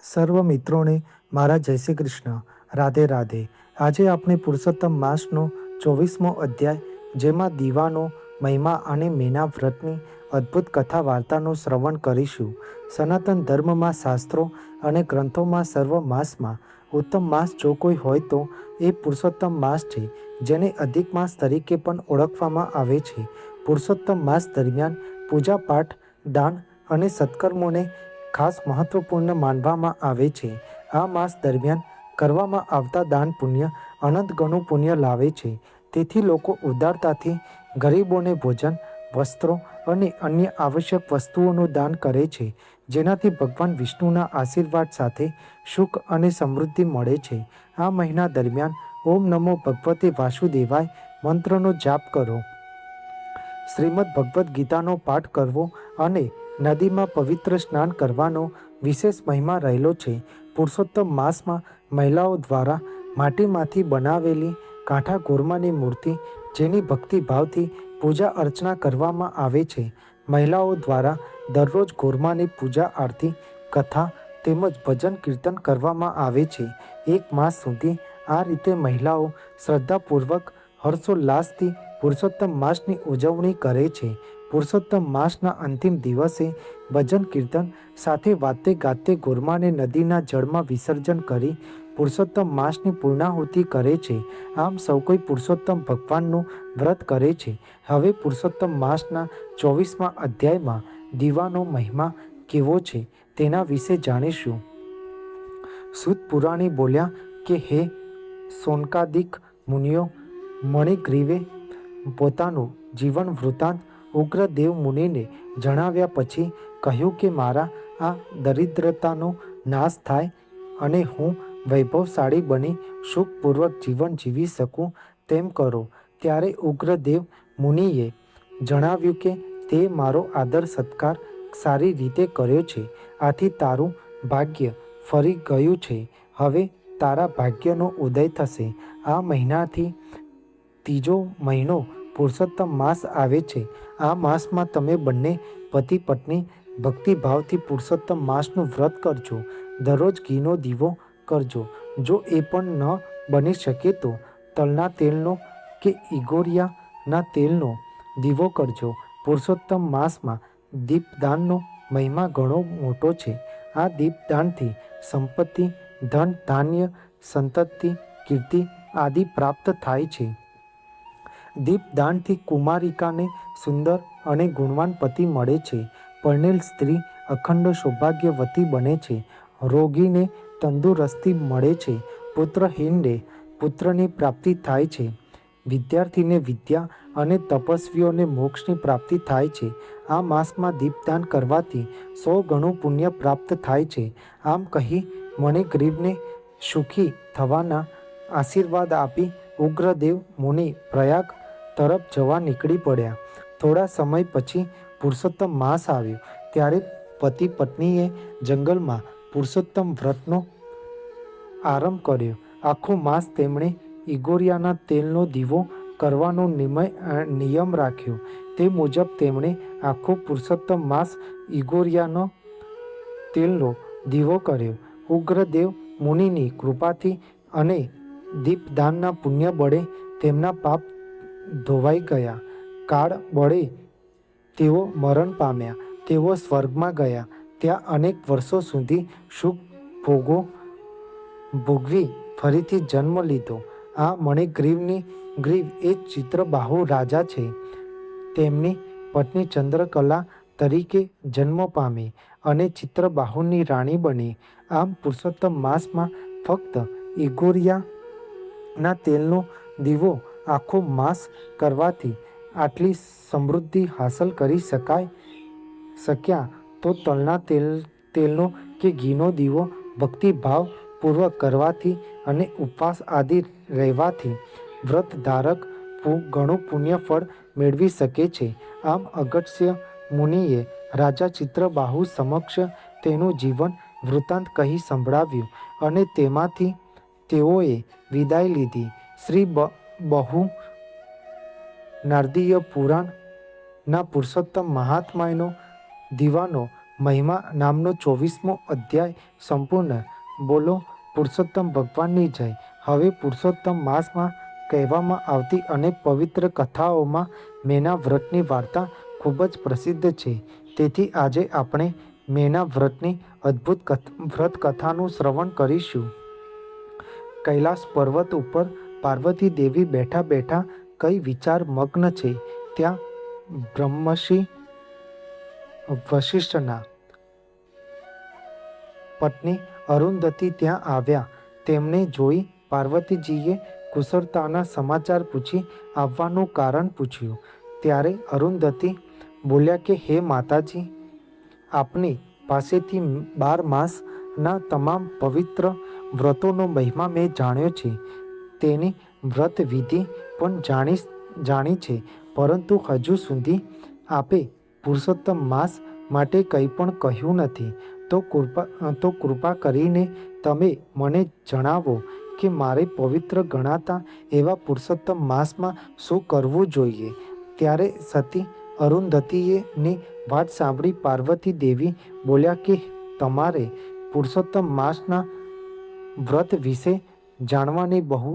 સર્વ મિત્રોને મારા જય શ્રી કૃષ્ણ. રાધે રાધે. આજે આપણે પુરુષોત્તમ માસનો 24મો અધ્યાય, જેમાં દીવાનો મહિમા અને મેના વ્રતની અદ્ભુત કથા વાર્તાનું શ્રવણ કરીશું. સનાતન ધર્મમાં શાસ્ત્રો અને ગ્રંથોમાં સર્વ માસમાં ઉત્તમ માસ જો કોઈ હોય તો એ પુરુષોત્તમ માસ છે, જેને અધિક માસ તરીકે પણ ઓળખવામાં આવે છે. પુરુષોત્તમ માસ દરમિયાન પૂજા પાઠ, દાન અને સત્કર્મોને ખાસ મહત્વપૂર્ણ માનવામાં આવે છે. આ માસ દરમિયાન કરવામાં આવતા દાન પુણ્ય અનંત ગણું પુણ્ય લાવે છે. તેથી લોકો ઉદારતાથી ગરીબોને ભોજન, વસ્ત્રો અને અન્ય આવશ્યક વસ્તુઓનું દાન કરે છે, જેનાથી ભગવાન વિષ્ણુના આશીર્વાદ સાથે સુખ અને સમૃદ્ધિ મળે છે. આ મહિના દરમિયાન ઓમ નમો ભગવતે વાસુદેવાય મંત્રનો જાપ કરો, શ્રીમદ ભગવદ્ ગીતાનો પાઠ કરવો અને નદીમાં પવિત્ર સ્નાન કરવાનો વિશેષ મહિમા રહેલો છે. પુરુષોત્તમ માસમાં મહિલાઓ દ્વારા માટીમાંથી બનાવેલી કાંઠા ગોરમાની મૂર્તિ, જેની ભક્તિભાવથી પૂજા અર્ચના કરવામાં આવે છે. મહિલાઓ દ્વારા દરરોજ ગોરમાની પૂજા આરતી, કથા તેમજ ભજન કીર્તન કરવામાં આવે છે. એક માસ સુધી આ રીતે મહિલાઓ શ્રદ્ધાપૂર્વક હર્ષોલ્લાસથી પુરુષોત્તમ માસની ઉજવણી કરે છે. પુરુષોત્તમ માસના અંતિમ દિવસે ભજન કીર્તન સાથે વાતે ગાતે ગોરમાને નદીના જળમાં વિસર્જન કરી પુરુષોત્તમ માસની પૂર્ણાહુતિ કરે છે. આમ સૌ કોઈ પુરુષોત્તમ ભગવાનનું વ્રત કરે છે. હવે પુરુષોત્તમ માસના 24મા અધ્યાયમાં દીવાનો મહિમા કેવો છે તેના વિશે જાણીશું. સૂત પુરાણી બોલ્યા કે હે શૌનકાદિક મુનિઓ, મણિગ્રીવે પોતાનું જીવન વૃત્તાંત ઉગ્રદેવ મુનિને જણાવ્યા પછી કહ્યું કે મારા આ દરિદ્રતાનો નાશ થાય અને હું વૈભવશાળી બની સુખપૂર્વક જીવન જીવી શકું તેમ કરો. ત્યારે ઉગ્રદેવ મુનિએ જણાવ્યું કે તે મારો આદર સત્કાર સારી રીતે કર્યો છે, આથી તારું ભાગ્ય ફરી ગયું છે. હવે તારા ભાગ્યનો ઉદય થશે. આ મહિનાથી ત્રીજો મહિનો પુરુષોત્તમ માસ આવે છે. આ માસમાં તમે બંને પતિ પત્ની ભક્તિભાવથી પુરુષોત્તમ માસનું વ્રત કરજો. દરરોજ ઘીનો દીવો કરજો. જો એ પણ ન બની શકે તો તલના તેલનો કે ઈગોરિયાના તેલનો દીવો કરજો. પુરુષોત્તમ માસમાં દીપદાનનો મહિમા ઘણો મોટો છે. આ દીપદાનથી સંપત્તિ, ધન, ધાન્ય, સંતતિ, કીર્તિ આદિ પ્રાપ્ત થાય છે. દીપદાનથી કુમારિકાને સુંદર અને ગુણવાન પતિ મળે છે. પરણેલ સ્ત્રી અખંડ સૌભાગ્યવતી બને છે. રોગીને તંદુરસ્તી મળે છે. પુત્રહીનને પુત્રની પ્રાપ્તિ થાય છે. વિદ્યાર્થીને વિદ્યા અને તપસ્વીઓને મોક્ષની પ્રાપ્તિ થાય છે. આ માસમાં દીપદાન કરવાથી 100 ગણું પુણ્ય પ્રાપ્ત થાય છે. આમ કહી મણિગ્રીવને સુખી થવાના આશીર્વાદ આપી ઉગ્રદેવ મુનિ પ્રયાગ તરફ જવા નીકળી પડ્યા. થોડા સમય પછી પુરુષોત્તમ માસ આવ્યો. ત્યારે પતિ પત્નીએ જંગલમાં પુરુષોત્તમ વ્રતનો આરંભ કર્યો. આખો માસ તેમણે ઈગોરિયાના તેલનો દીવો કરવાનો નિયમ રાખ્યો. તે મુજબ તેમણે આખો પુરુષોત્તમ માસ ઈગોરિયાનો તેલનો દીવો કર્યો. ઉગ્રદેવ મુનિની કૃપાથી અને દીપદાનના પુણ્ય બળે તેમના પાપ ધોવાઈ ગયા. કાળ બળે તેઓ મરણ પામ્યા. તેઓ સ્વર્ગમાં ગયા. ત્યાં અનેક વર્ષો સુધી સુખ ભોગવી ફરીથી જન્મ લીધો. આ મણિગ્રીવની ગ્રીવ એ ચિત્રબાહુ રાજા છે. તેમની પત્ની ચંદ્રકલા તરીકે જન્મ પામી અને ચિત્રબાહુની રાણી બની. આમ પુરુષોત્તમ માસમાં ફક્ત ઈગોરિયાના તેલનો દીવો આખો માસ કરવાથી આટલી સમૃદ્ધિ હાંસલ કરી શક્યા તો તલના તેલનો કે ઘીનો દીવો ભક્તિભાવ પૂર્વક કરવાથી અને ઉપવાસ આદિ રહેવાથી વ્રતધારક ઘણું પુણ્ય ફળ મેળવી શકે છે. આમ અગસ્ત્ય મુનિએ રાજા ચિત્રબાહુ સમક્ષ તેનું જીવન વૃત્તાંત કહી સંભળાવ્યું અને તેમાંથી તેઓએ વિદાય લીધી. શ્રી બહુ નારદીય પુરાણના પુરુષોત્તમ મહાત્મ્યનો દીવાનો મહિમા નામનો 24મો અધ્યાય સંપૂર્ણ. બોલો પુરુષોત્તમ ભગવાનની જય. હવે પુરુષોત્તમ માસમાં કહેવામાં આવતી અનેક પવિત્ર કથાઓમાં મેના વ્રતની વાર્તા ખૂબ જ પ્રસિદ્ધ છે. તેથી આજે આપણે મેના વ્રતની અદ્ભુત વ્રત કથાનું શ્રવણ કરીશું. કૈલાસ પર્વત ઉપર પાર્વતી દેવી બેઠા બેઠા કઈ વિચાર મગ્ન છે. ત્યાં બ્રહ્મર્ષિ વશિષ્ઠના પત્ની અરુંધતી ત્યાં આવ્યા. તેમને જોઈ પાર્વતીજીએ કુશળતાના સમાચાર પૂછી આવવાનું કારણ પૂછ્યું. ત્યારે અરુંધતી બોલ્યા કે હે માતાજી, આપની પાસેથી 12 માસના તમામ પવિત્ર વ્રતોનો મહિમા મેં જાણ્યો છે. તેની વ્રત વિધિ પણ જાણી છે, પરંતુ હજુ સુધી આપે પુરુષોત્તમ માસ માટે કંઈ પણ કહ્યું નથી. તો કૃપા કરીને તમે મને જણાવો કે મારે પવિત્ર ગણાતા એવા પુરુષોત્તમ માસમાં શું કરવું જોઈએ. ત્યારે સતી અરુંધતીની વાત સાંભળી પાર્વતી દેવી બોલ્યા કે તમારે પુરુષોત્તમ માસના વ્રત વિશે જાણવાની બહુ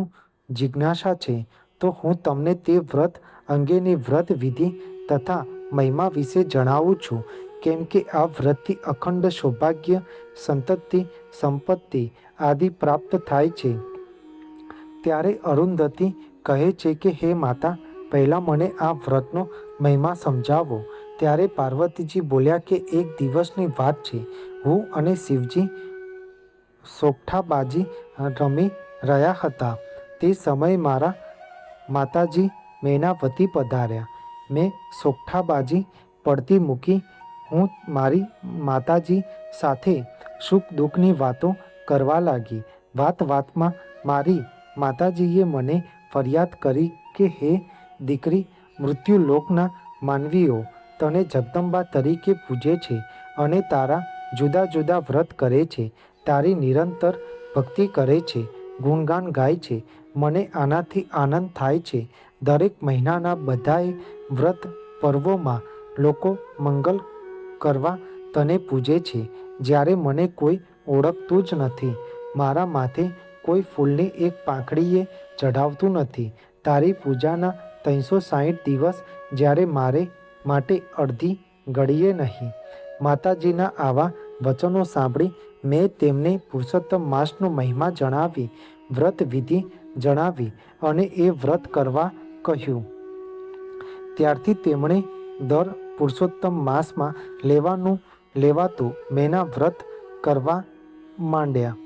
જિજ્ઞાસા છે. તો હું તમને તે વ્રત અંગેની વ્રત વિધિ તથા મહિમા વિશે જણાવું છું. કેમ કે આ વ્રતથી અખંડ સૌભાગ્ય, સંતતિ, સંપત્તિ આદિ પ્રાપ્ત થાય છે. ત્યારે અરુંધતી કહે છે કે હે માતા, પહેલાં મને આ વ્રતનો મહિમા સમજાવો. ત્યારે પાર્વતીજી બોલ્યા કે એક દિવસની વાત છે. હું અને શિવજી સોગઠાબાજી રમી રહ્યા હતા. તે સમયે મારા માતાજી મેનાવતી પધાર્યા. મેં સોગઠાબાજી પડતી મૂકી હું મારી માતાજી સાથે સુખ દુઃખની વાતો કરવા લાગી. વાતમાં મારી માતાજીએ મને ફરિયાદ કરી કે હે દીકરી, મૃત્યુલોકના માનવીઓ તને જગદંબા તરીકે પૂજે છે અને તારા જુદા જુદા વ્રત કરે છે. તારી નિરંતર ભક્તિ કરે છે, ગુણગાન ગાય છે. મને આનાથી આનંદ થાય છે. દરેક મહિનાના બધાએ વ્રત પર્વોમાં લોકો મંગલ કરવા તને પૂજે છે. જ્યારે મને કોઈ ઓળખતું જ નથી, મારા માથે કોઈ ફૂલની એક પાંખડીએ ચઢાવતું નથી. તારી પૂજાના 360 દિવસ જ્યારે મારે માટે અડધી ઘડીએ નહીં. માતાજીના આવા વચનો સાંભળી મેં તેમને પુરુષોત્તમ માસનો મહિમા જણાવી, વ્રત વિધિ જણાવી અને એ વ્રત કરવા કહ્યું. ત્યારથી તેમણે દર પુરુષોત્તમ માસમાં લેવાતું મેના વ્રત કરવા માંડ્યા.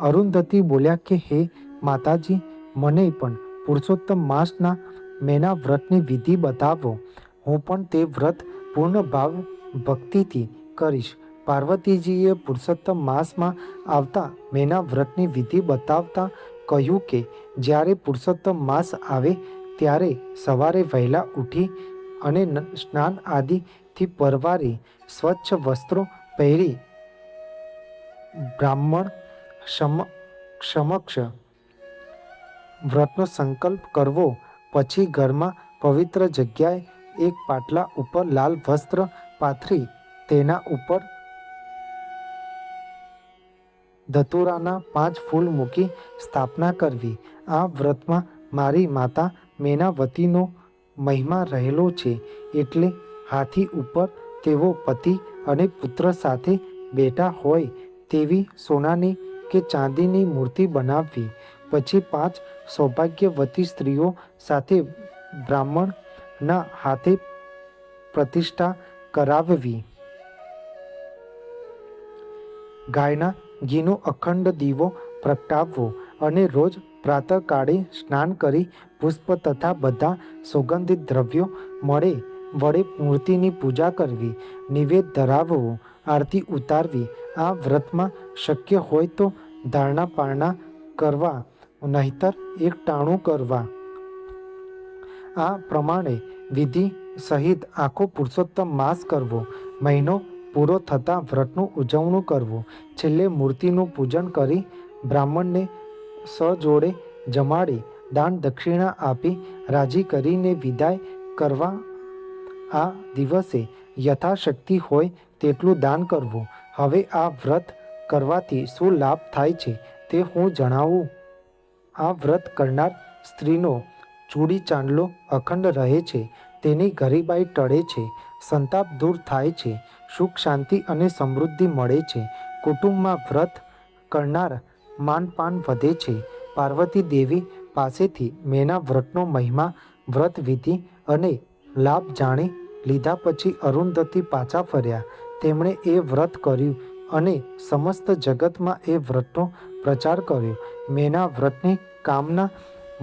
અરુંધતી બોલ્યા કે હે માતાજી, મને પણ પુરુષોત્તમ માસના મેના વ્રતની વિધિ બતાવો. હું પણ તે વ્રત પૂર્ણ ભાવ ભક્તિથી કરીશ. પાર્વતીજીએ પુરુષોત્તમ માસમાં આવતા મેના વ્રતની વિધિ બતાવતા કહ્યું કે જ્યારે પુરુષોત્તમ માસ આવે ત્યારે સવારે વહેલા ઉઠી અને સ્નાન આદિથી પરવારી સ્વચ્છ વસ્ત્રો પહેરી બ્રાહ્મણ સમક્ષ વ્રતનો સંકલ્પ કરવો. પછી ઘરમાં પવિત્ર જગ્યાએ એક પાટલા ઉપર લાલ વસ્ત્ર પાથરી તેના ઉપર ધતુરાના 5 ફૂલ મૂકી સ્થાપના કરવી. આ વ્રતમાં મારી માતા મેનાવતીનો મહિમા રહેલો છે. એટલે હાથી ઉપર તેઓ પતિ અને પુત્ર સાથે બેઠા હોય તેવી સોનાની કે ચાંદીની મૂર્તિ બનાવવી. પછી 5 સૌભાગ્યવતી સ્ત્રીઓ સાથે બ્રાહ્મણના હાથે પ્રતિષ્ઠા કરાવવી. ગાયના ઘીનો અખંડ દીવો પ્રગટાવવો અને રોજ પ્રાતઃકાળે સ્નાન કરી પુષ્પ તથા બધા સુગંધિત દ્રવ્યો વડે મૂર્તિની પૂજા કરવી. નિવેદ ધરાવવું, આરતી ઉતારવી. આ વ્રતમાં શક્ય હોય તો ધારણા પારણા કરવા, નહીતર એકટાણું કરવા. આ પ્રમાણે વિધિ સહિત આખો પુરુષોત્તમ માસ કરવો. મહિનો પૂરો થતાં વ્રતનું ઉજવણું કરવું. છેલ્લે મૂર્તિનું પૂજન કરી બ્રાહ્મણને સજોડે જમાડી દાન દક્ષિણા આપી રાજી કરીને વિદાય કરવા. આ દિવસે યથાશક્તિ હોય તેટલું દાન કરવું. હવે આ વ્રત કરવાથી શું લાભ થાય છે તે હું જણાવું. આ વ્રત કરનાર સ્ત્રીનો ચૂડી ચાંદલો અખંડ રહે છે, તેની ગરીબાઈ ટળે છે, સંતાપ દૂર થાય છે, સુખ શાંતિ અને સમૃદ્ધિ મળે છે. કુટુંબમાં વ્રત કરનાર માનપાન વધે છે. પાર્વતી દેવી પાસેથી મેના વ્રતનો મહિમા, વ્રત વિધિ અને લાભ જાણી લીધા પછી અરુંધતી પાછા ફર્યા. તેમણે એ વ્રત કર્યું અને સમસ્ત જગતમાં એ વ્રતનો પ્રચાર કર્યો. મેના વ્રતની કામના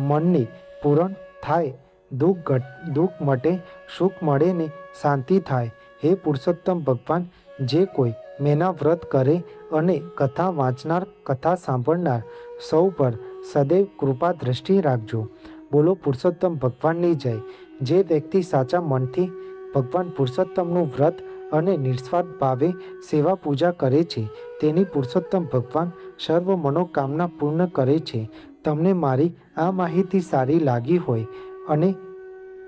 મનની પૂરણ થાય, દુઃખ મટે, સુખ મળે ને શાંતિ થાય. હે પુરુષોત્તમ ભગવાન, જે કોઈ મેના વ્રત કરે અને કથા વાંચનાર, કથા સાંભળનાર સૌ પર સદૈવ કૃપા દ્રષ્ટિ રાખજો. બોલો પુરુષોત્તમ ભગવાનની જય. જે વ્યક્તિ સાચા મનથી ભગવાન પુરુષોત્તમનું વ્રત અને નિસ્વાર્થ ભાવે સેવા પૂજા કરે છે, તેની પુરુષોત્તમ ભગવાન સર્વ મનોકામના પૂર્ણ કરે છે. તમને મારી આ માહિતી સારી લાગી હોય અને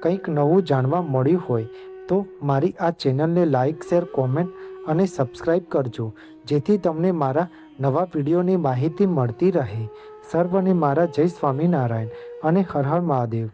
કંઈક નવું જાણવા મળ્યું હોય તો મારી આ ચેનલને લાઇક, શેર, કોમેન્ટ અને સબસ્ક્રાઈબ કરજો, જેથી તમને મારા નવા વિડીયોની માહિતી મળતી રહે. સર્વને મારા જય સ્વામિનારાયણ અને હર હર મહાદેવ.